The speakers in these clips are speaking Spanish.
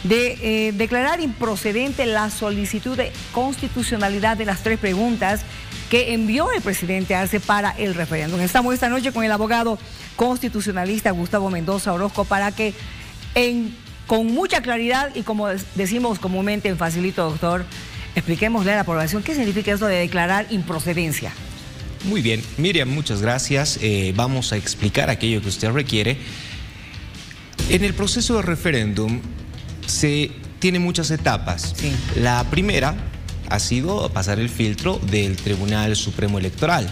de declarar improcedente la solicitud de constitucionalidad de las 3 preguntas que envió el presidente Arce para el referéndum. Estamos esta noche con el abogado constitucionalista Gustavo Mendoza Orozco para que con mucha claridad y como decimos comúnmente en Facilito Doctor, expliquémosle a la población qué significa esto de declarar improcedencia. Muy bien, Miriam, muchas gracias. Vamos a explicar aquello que usted requiere. En el proceso de referéndum se tiene muchas etapas. Sí. La primera ha sido pasar el filtro del Tribunal Supremo Electoral.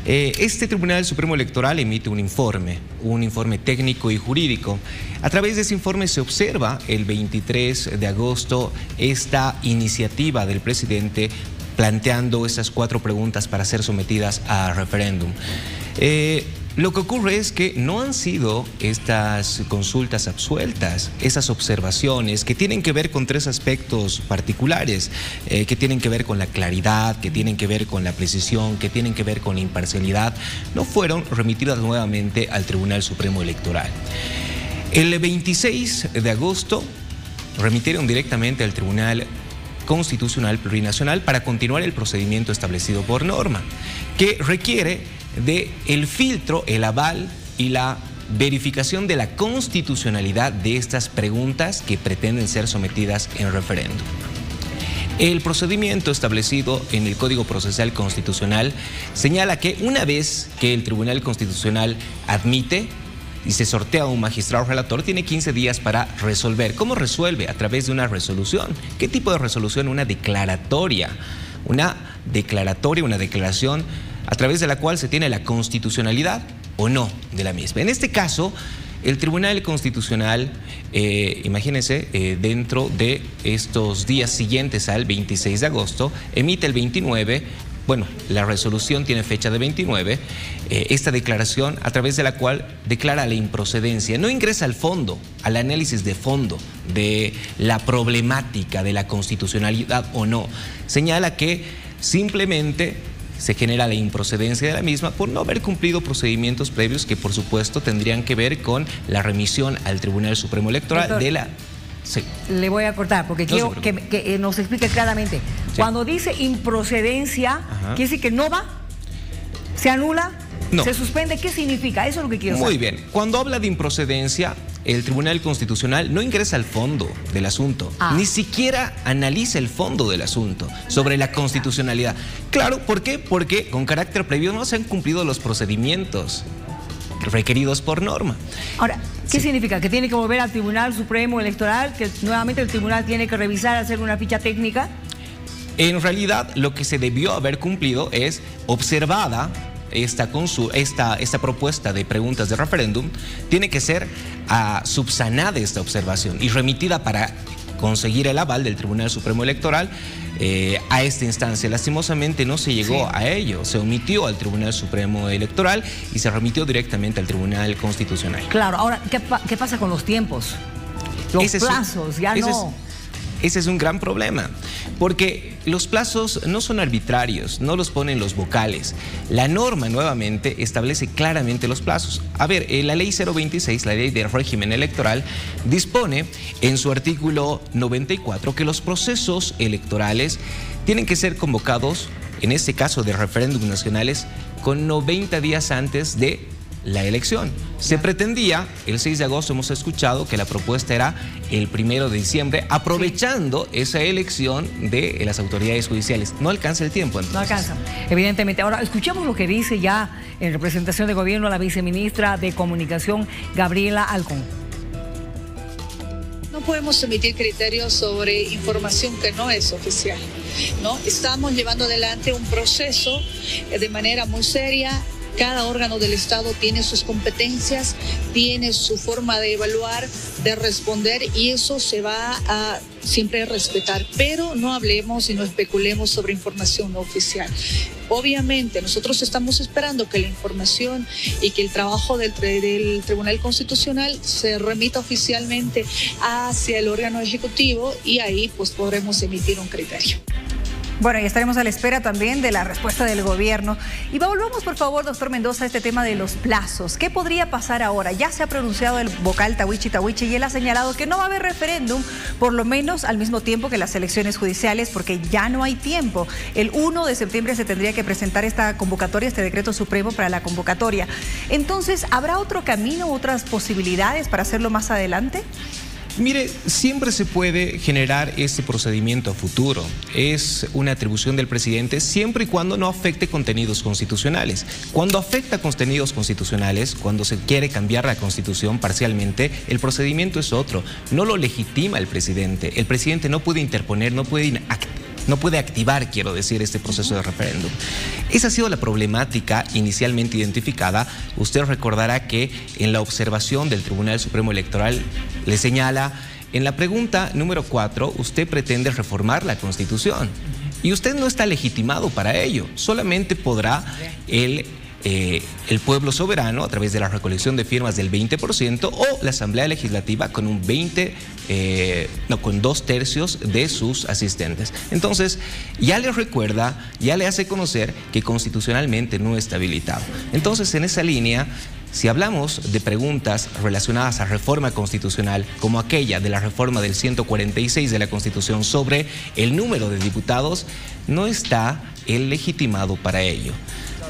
Este Tribunal Supremo Electoral emite un informe técnico y jurídico. A través de ese informe se observa el 23 de agosto esta iniciativa del presidente planteando esas 4 preguntas para ser sometidas a referéndum. Lo que ocurre es que no han sido estas consultas absueltas, esas observaciones que tienen que ver con 3 aspectos particulares, que tienen que ver con la claridad, que tienen que ver con la precisión, que tienen que ver con la imparcialidad, no fueron remitidas nuevamente al Tribunal Supremo Electoral. El 26 de agosto remitieron directamente al Tribunal Constitucional Plurinacional para continuar el procedimiento establecido por norma, que requiere de el filtro, el aval y la verificación de la constitucionalidad de estas preguntas que pretenden ser sometidas en referéndum. El procedimiento establecido en el Código Procesal Constitucional señala que una vez que el Tribunal Constitucional admite y se sortea un magistrado relator, tiene 15 días para resolver. ¿Cómo resuelve? A través de una resolución. ¿Qué tipo de resolución? Una declaratoria. Una declaración a través de la cual se tiene la constitucionalidad o no de la misma. En este caso, el Tribunal Constitucional, imagínense, dentro de estos días siguientes al 26 de agosto, emite el 29, bueno, la resolución tiene fecha de 29, esta declaración a través de la cual declara la improcedencia. No ingresa al fondo, al análisis de fondo de la problemática de la constitucionalidad o no. Señala que simplemente se genera la improcedencia de la misma por no haber cumplido procedimientos previos que por supuesto tendrían que ver con la remisión al Tribunal Supremo Electoral. Doctor, de la... Sí. Le voy a cortar porque quiero que nos explique claramente. Sí. Cuando dice improcedencia, ¿quiere decir que no va? ¿Se anula? No. ¿Se suspende? ¿Qué significa? Eso es lo que quiero saber. Muy bien. Cuando habla de improcedencia, el Tribunal Constitucional no ingresa al fondo del asunto, ni siquiera analiza el fondo del asunto sobre la constitucionalidad. Claro, ¿por qué? Porque con carácter previo no se han cumplido los procedimientos requeridos por norma. Ahora, ¿qué significa? ¿Que tiene que volver al Tribunal Supremo Electoral? ¿Que nuevamente el tribunal tiene que revisar, hacer una ficha técnica? En realidad, lo que se debió haber cumplido es observada esta propuesta de preguntas de referéndum, tiene que ser subsanada esta observación y remitida para conseguir el aval del Tribunal Supremo Electoral a esta instancia. Lastimosamente no se llegó a ello, se omitió al Tribunal Supremo Electoral y se remitió directamente al Tribunal Constitucional. Claro, ahora, ¿qué pasa con los tiempos? Los plazos, ya no... Ese es un gran problema, porque los plazos no son arbitrarios, no los ponen los vocales. La norma nuevamente establece claramente los plazos. A ver, la ley 026, la ley del régimen electoral, dispone en su artículo 94 que los procesos electorales tienen que ser convocados, en este caso de referéndums nacionales, con 90 días antes de la elección. Se pretendía, el 6 de agosto hemos escuchado que la propuesta era el 1 de diciembre, aprovechando esa elección de las autoridades judiciales. No alcanza el tiempo, entonces. No alcanza, evidentemente. Ahora, escuchemos lo que dice ya en representación de gobierno la viceministra de Comunicación, Gabriela Alcón. No podemos emitir criterios sobre información que no es oficial, ¿no? Estamos llevando adelante un proceso de manera muy seria. Cada órgano del Estado tiene sus competencias, tiene su forma de evaluar, de responder, y eso se va a siempre respetar. Pero no hablemos y no especulemos sobre información no oficial. Obviamente, nosotros estamos esperando que la información y que el trabajo del Tribunal Constitucional se remita oficialmente hacia el órgano ejecutivo y ahí pues podremos emitir un criterio. Bueno, y estaremos a la espera también de la respuesta del gobierno. Y volvamos, por favor, doctor Mendoza, a este tema de los plazos. ¿Qué podría pasar ahora? Ya se ha pronunciado el vocal Tawichi y él ha señalado que no va a haber referéndum, por lo menos al mismo tiempo que las elecciones judiciales, porque ya no hay tiempo. El 1 de septiembre se tendría que presentar esta convocatoria, este decreto supremo para la convocatoria. Entonces, ¿habrá otro camino, otras posibilidades para hacerlo más adelante? Mire, siempre se puede generar este procedimiento a futuro. Es una atribución del presidente siempre y cuando no afecte contenidos constitucionales. Cuando afecta contenidos constitucionales, cuando se quiere cambiar la Constitución parcialmente, el procedimiento es otro. No lo legitima el presidente. El presidente no puede interponer, no puede activar, quiero decir, este proceso de referéndum. Esa ha sido la problemática inicialmente identificada. Usted recordará que en la observación del Tribunal Supremo Electoral le señala, en la pregunta número 4, usted pretende reformar la Constitución y usted no está legitimado para ello. Solamente podrá el pueblo soberano, a través de la recolección de firmas del 20%, o la Asamblea Legislativa con un con 2/3 de sus asistentes. Entonces, ya le recuerda, ya le hace conocer que constitucionalmente no está habilitado. Entonces, en esa línea, si hablamos de preguntas relacionadas a reforma constitucional, como aquella de la reforma del 146 de la Constitución sobre el número de diputados, no está él legitimado para ello.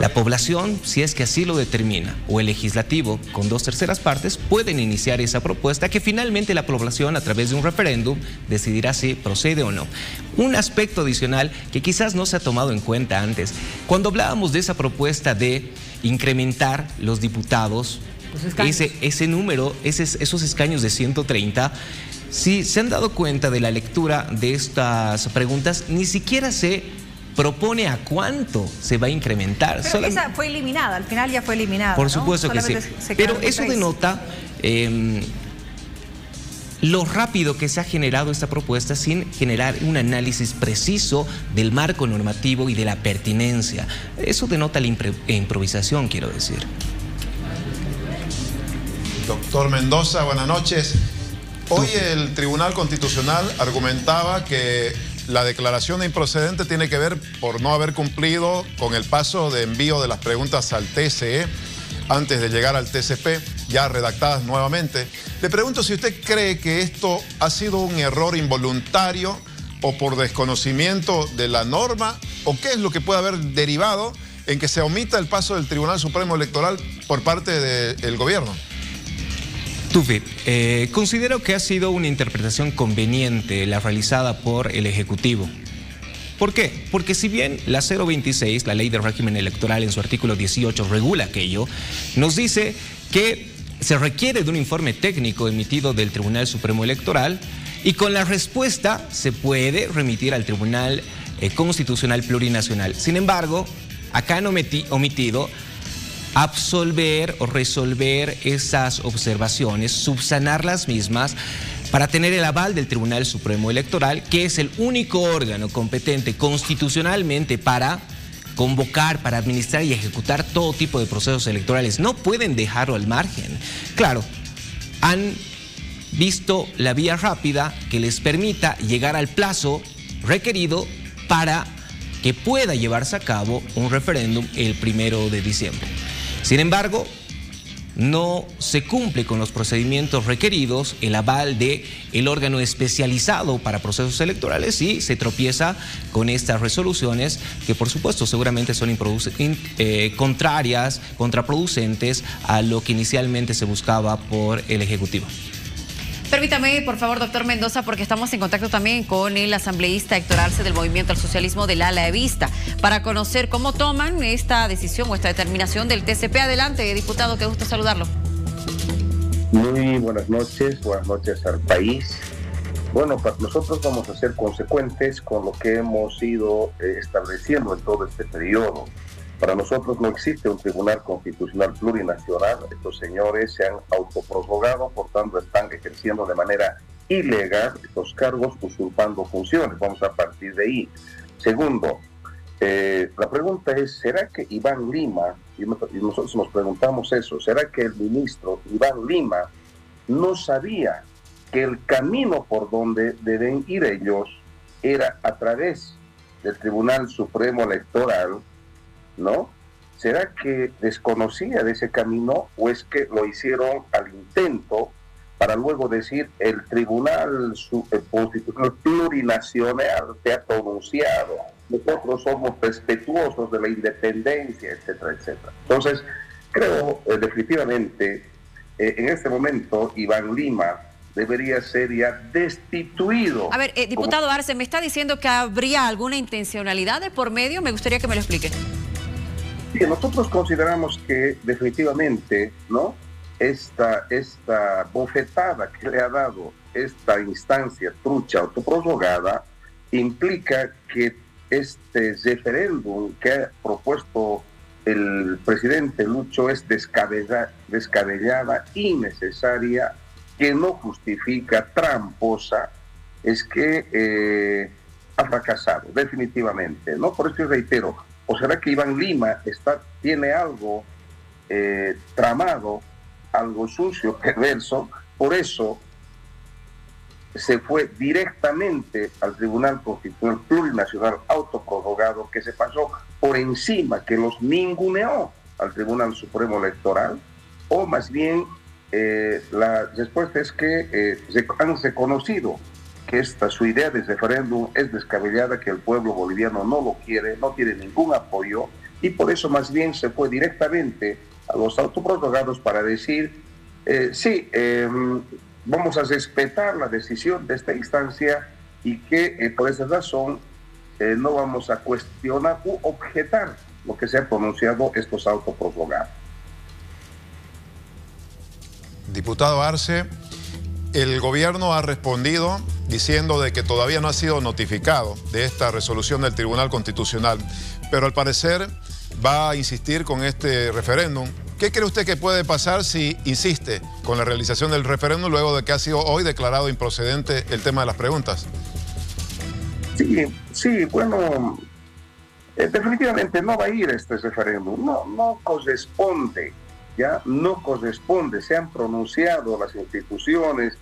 La población, si es que así lo determina, o el legislativo, con 2/3 partes, pueden iniciar esa propuesta que finalmente la población, a través de un referéndum, decidirá si procede o no. Un aspecto adicional que quizás no se ha tomado en cuenta antes, cuando hablábamos de esa propuesta de incrementar los diputados, ese número, esos escaños de 130, si se han dado cuenta de la lectura de estas preguntas, ni siquiera se propone a cuánto se va a incrementar. Pero esa fue eliminada, al final ya fue eliminada. Por supuesto, ¿no? Que sí. Pero eso denota lo rápido que se ha generado esta propuesta sin generar un análisis preciso del marco normativo y de la pertinencia. Eso denota la improvisación, quiero decir. Doctor Mendoza, buenas noches. Hoy el Tribunal Constitucional argumentaba que la declaración de improcedente tiene que ver por no haber cumplido con el paso de envío de las preguntas al TSE antes de llegar al TCP, ya redactadas nuevamente. Le pregunto si usted cree que esto ha sido un error involuntario o por desconocimiento de la norma, o qué es lo que puede haber derivado en que se omita el paso del Tribunal Supremo Electoral por parte del gobierno. Tufi, considero que ha sido una interpretación conveniente la realizada por el Ejecutivo. ¿Por qué? Porque si bien la 026, la Ley de Régimen Electoral, en su artículo 18 regula aquello, nos dice que se requiere de un informe técnico emitido del Tribunal Supremo Electoral y con la respuesta se puede remitir al Tribunal Constitucional Plurinacional. Sin embargo, acá han omitido absolver o resolver esas observaciones, subsanar las mismas para tener el aval del Tribunal Supremo Electoral, que es el único órgano competente constitucionalmente para convocar, para administrar y ejecutar todo tipo de procesos electorales. No pueden dejarlo al margen. Claro, han visto la vía rápida que les permita llegar al plazo requerido para que pueda llevarse a cabo un referéndum el 1 de diciembre. Sin embargo, no se cumple con los procedimientos requeridos, el aval del órgano especializado para procesos electorales, y se tropieza con estas resoluciones que, por supuesto, seguramente son contrarias, contraproducentes a lo que inicialmente se buscaba por el Ejecutivo. Permítame, por favor, doctor Mendoza, porque estamos en contacto también con el asambleísta Héctor Arce del Movimiento al Socialismo del Ala Evista, para conocer cómo toman esta decisión o esta determinación del TCP. Adelante, diputado, qué gusto saludarlo. Muy buenas noches al país. Bueno, nosotros vamos a ser consecuentes con lo que hemos ido estableciendo en todo este periodo. Para nosotros no existe un tribunal constitucional plurinacional. Estos señores se han autoprorrogado, por tanto están ejerciendo de manera ilegal estos cargos, usurpando funciones. Vamos a partir de ahí. Segundo, la pregunta es, ¿será que Iván Lima, y nosotros nos preguntamos eso, ¿será que el ministro Iván Lima no sabía que el camino por donde deben ir ellos era a través del Tribunal Supremo Electoral, ¿no? ¿Será que desconocía de ese camino o es que lo hicieron al intento para luego decir el Tribunal Constitucional Plurinacional se ha pronunciado, nosotros somos respetuosos de la independencia, etcétera, etcétera? Entonces, creo definitivamente, en este momento, Iván Lima debería ser ya destituido. A ver, diputado Arce, ¿me está diciendo que habría alguna intencionalidad de por medio? Me gustaría que me lo explique. Sí, nosotros consideramos que definitivamente, ¿no?, esta bofetada que le ha dado esta instancia trucha autoprorrogada implica que este referéndum que ha propuesto el presidente Lucho es descabellada, innecesaria, que no justifica, tramposa, es que ha fracasado definitivamente, ¿no? Por eso yo reitero, ¿o será que Iván Lima tiene algo tramado, algo sucio, perverso? Por eso se fue directamente al Tribunal Constitucional Plurinacional autoprorrogado, que se pasó por encima, que los ninguneó al Tribunal Supremo Electoral, o más bien la respuesta es que han reconocido que su idea de referéndum es descabellada, que el pueblo boliviano no lo quiere, no tiene ningún apoyo, y por eso más bien se fue directamente a los autoprorrogados para decir, vamos a respetar la decisión de esta instancia y que por esa razón no vamos a cuestionar u objetar lo que se ha pronunciado estos autoprorrogados. Diputado Arce, el gobierno ha respondido diciendo de que todavía no ha sido notificado de esta resolución del Tribunal Constitucional, pero al parecer va a insistir con este referéndum. ¿Qué cree usted que puede pasar si insiste con la realización del referéndum luego de que ha sido hoy declarado improcedente el tema de las preguntas? Sí, bueno, definitivamente no va a ir este referéndum, no corresponde. Ya no corresponde. Se han pronunciado las instituciones,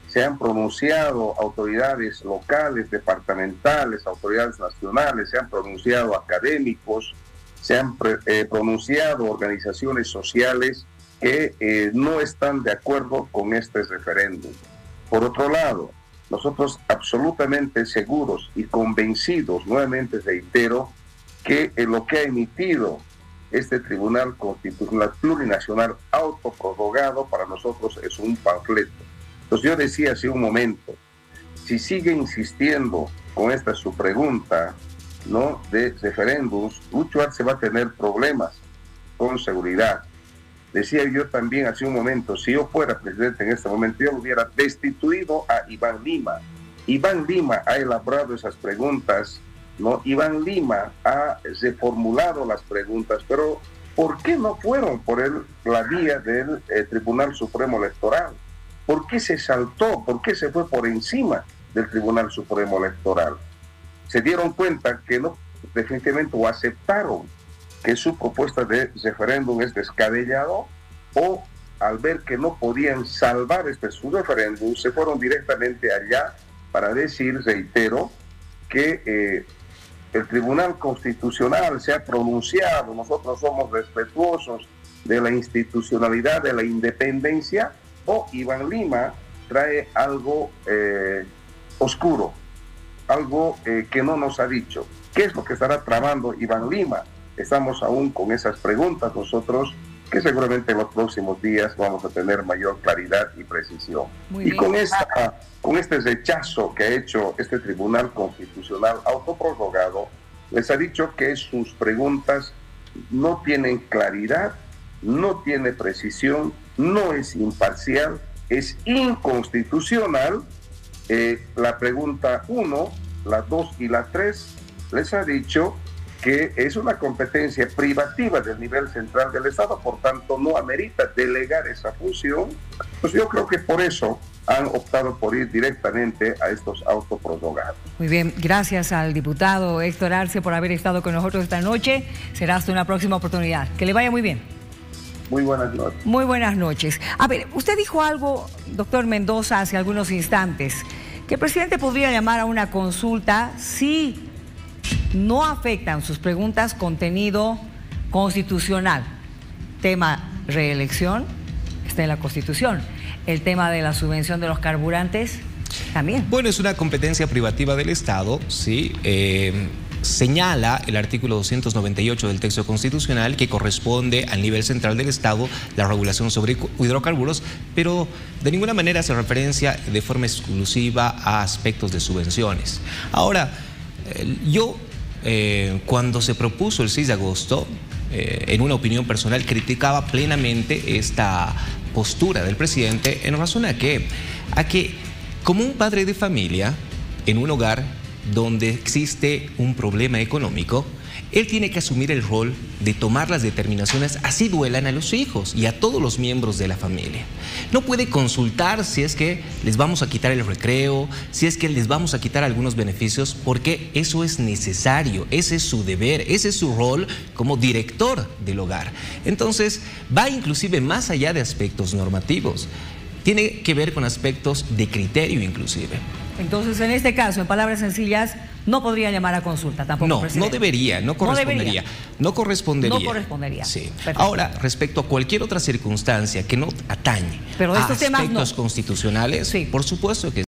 se han pronunciado autoridades locales, departamentales, autoridades nacionales, se han pronunciado académicos, se han pronunciado organizaciones sociales que no están de acuerdo con este referéndum. Por otro lado, nosotros absolutamente seguros y convencidos, nuevamente reitero, que lo que ha emitido este Tribunal Constitucional Plurinacional autoprorrogado para nosotros es un panfleto. Entonces yo decía hace un momento, si sigue insistiendo con esta su pregunta, ¿no?, de referéndums, Lucho Arce va a tener problemas con seguridad. Decía yo también hace un momento, si yo fuera presidente en este momento, yo hubiera destituido a Iván Lima. Iván Lima ha elaborado esas preguntas, ¿no? Iván Lima ha reformulado las preguntas, pero ¿por qué no fueron por la vía del Tribunal Supremo Electoral? ¿Por qué se saltó? ¿Por qué se fue por encima del Tribunal Supremo Electoral? Se dieron cuenta que no, definitivamente, o aceptaron que su propuesta de referéndum es descabellado, o al ver que no podían salvar su referéndum, se fueron directamente allá para decir, reitero, que el Tribunal Constitucional se ha pronunciado, nosotros somos respetuosos de la institucionalidad, de la independencia, o Iván Lima trae algo oscuro, algo que no nos ha dicho. ¿Qué es lo que estará tramando Iván Lima? Estamos aún con esas preguntas nosotros, que seguramente en los próximos días vamos a tener mayor claridad y precisión. Y con este rechazo que ha hecho este Tribunal Constitucional autoprorrogado, les ha dicho que sus preguntas no tienen claridad, no tiene precisión, no es imparcial, es inconstitucional. La pregunta 1, la 2 y la 3 les ha dicho que es una competencia privativa del nivel central del Estado, por tanto no amerita delegar esa función. Pues yo creo que por eso han optado por ir directamente a estos autoprorrogados. Muy bien, gracias al diputado Héctor Arce por haber estado con nosotros esta noche. Será hasta una próxima oportunidad. Que le vaya muy bien. Muy buenas noches. Muy buenas noches. A ver, usted dijo algo, doctor Mendoza, hace algunos instantes, que el presidente podría llamar a una consulta si no afectan sus preguntas contenido constitucional. Tema reelección, está en la Constitución. El tema de la subvención de los carburantes, también. Bueno, es una competencia privativa del Estado, ¿sí? Señala el artículo 298 del texto constitucional que corresponde al nivel central del Estado la regulación sobre hidrocarburos, pero de ninguna manera hace referencia de forma exclusiva a aspectos de subvenciones. Ahora, cuando se propuso el 6 de agosto, en una opinión personal, criticaba plenamente esta postura del presidente en razón a que como un padre de familia en un hogar donde existe un problema económico, él tiene que asumir el rol de tomar las determinaciones, así duelan a los hijos y a todos los miembros de la familia. No puede consultar si es que les vamos a quitar el recreo, si es que les vamos a quitar algunos beneficios, porque eso es necesario, ese es su deber, ese es su rol como director del hogar. Entonces, va inclusive más allá de aspectos normativos. Tiene que ver con aspectos de criterio inclusive. Entonces, en este caso, en palabras sencillas, no podría llamar a consulta tampoco, no, presidente. No debería, no correspondería. No correspondería. No correspondería. Sí. Perfecto. Ahora, respecto a cualquier otra circunstancia que no atañe pero a estos temas aspectos constitucionales, sí, por supuesto que